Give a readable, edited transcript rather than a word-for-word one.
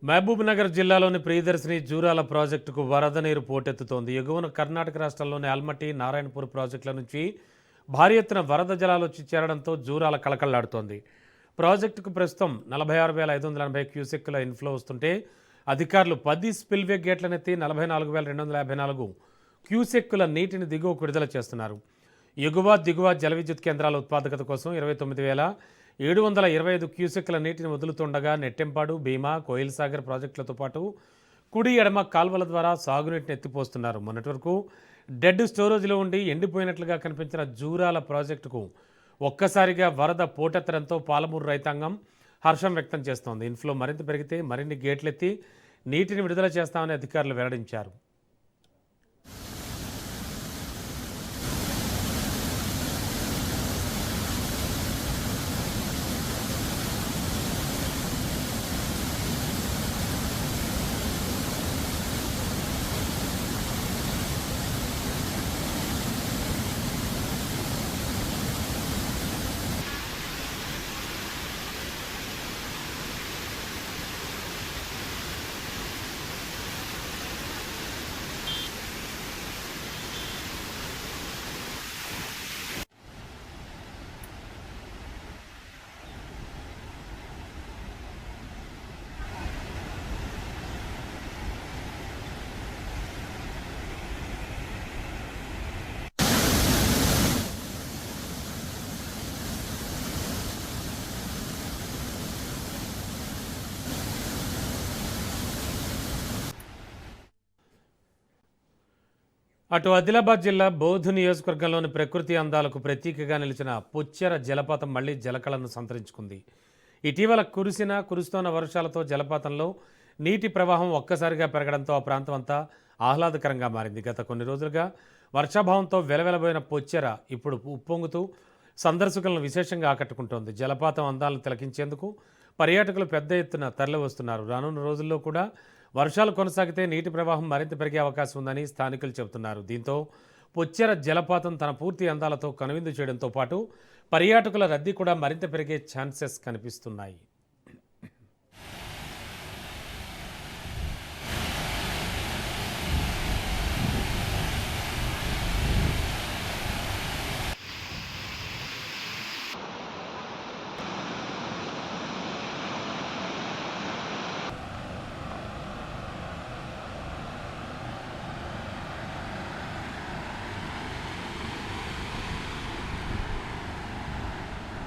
మహబూబ్నగర్ జిల్లాలోని ప్రియదర్శిని జూరాల ప్రాజెక్టుకు వరద నీరు పోటెత్తుతోంది. ఎగువన కర్ణాటక రాష్ట్రంలోని ఆల్మట్టి, నారాయణపూర్ ప్రాజెక్టుల నుంచి భారీ ఎత్తున వరద జలాలు వచ్చి చేరడంతో జూరాల కళకళలాడుతోంది. ప్రాజెక్టుకు ప్రస్తుతం 46,580 క్యూసెక్కుల ఇన్ఫ్లో వస్తుంటే అధికారులు 10 స్పిల్వే గేట్లనెత్తి 44,254 క్యూసెక్కుల నీటిని దిగువకు విడుదల చేస్తున్నారు. ఎగువ, దిగువ జల విద్యుత్ కేంద్రాల ఉత్పాదకత కోసం 29,725 క్యూసెక్కుల నీటిని వదులుతుండగా నెట్టెంపాడు, భీమా, కోయిల్ సాగర్ ప్రాజెక్టులతో పాటు కుడి, ఎడమ కాల్వల ద్వారా సాగునీటిని ఎత్తిపోస్తున్నారు. మొన్నటి వరకు డెడ్ స్టోరేజ్లో ఉండి ఎండిపోయినట్లుగా కనిపించిన జూరాల ప్రాజెక్టుకు ఒక్కసారిగా వరద పోటెత్తడంతో పాలమూరు రైతాంగం హర్షం వ్యక్తం చేస్తోంది. ఇన్ఫ్లో మరింత పెరిగితే మరిన్ని గేట్లెత్తి నీటిని విడుదల చేస్తామని అధికారులు వెల్లడించారు. అటు ఆదిలాబాద్ జిల్లా బౌద్ధ్ నియోజకవర్గంలోని ప్రకృతి అందాలకు ప్రతీకగా నిలిచిన పుచ్చెర జలపాతం మళ్లీ జలకళను సంతరించుకుంది. ఇటీవల కురుస్తున్న వర్షాలతో జలపాతంలో నీటి ప్రవాహం ఒక్కసారిగా పెరగడంతో ఆ ప్రాంతం అంతా ఆహ్లాదకరంగా మారింది. గత కొన్ని రోజులుగా వర్షాభావంతో వెలవెలబోయిన పుచ్చెర ఇప్పుడు ఉప్పొంగుతూ సందర్శకులను విశేషంగా ఆకట్టుకుంటోంది. జలపాతం అందాలను తిలకించేందుకు పర్యాటకులు పెద్ద ఎత్తున తరలివస్తున్నారు. రానున్న రోజుల్లో కూడా వర్షాలు కొనసాగితే నీటి ప్రవాహం మరింత పెరిగే అవకాశం ఉందని స్థానికులు చెబుతున్నారు. దీంతో పుచ్చెర జలపాతం తన పూర్తి అందాలతో కనువిందు చేయడంతో పాటు పర్యాటకుల రద్దీ కూడా మరింత పెరిగే ఛాన్సెస్ కనిపిస్తున్నాయి.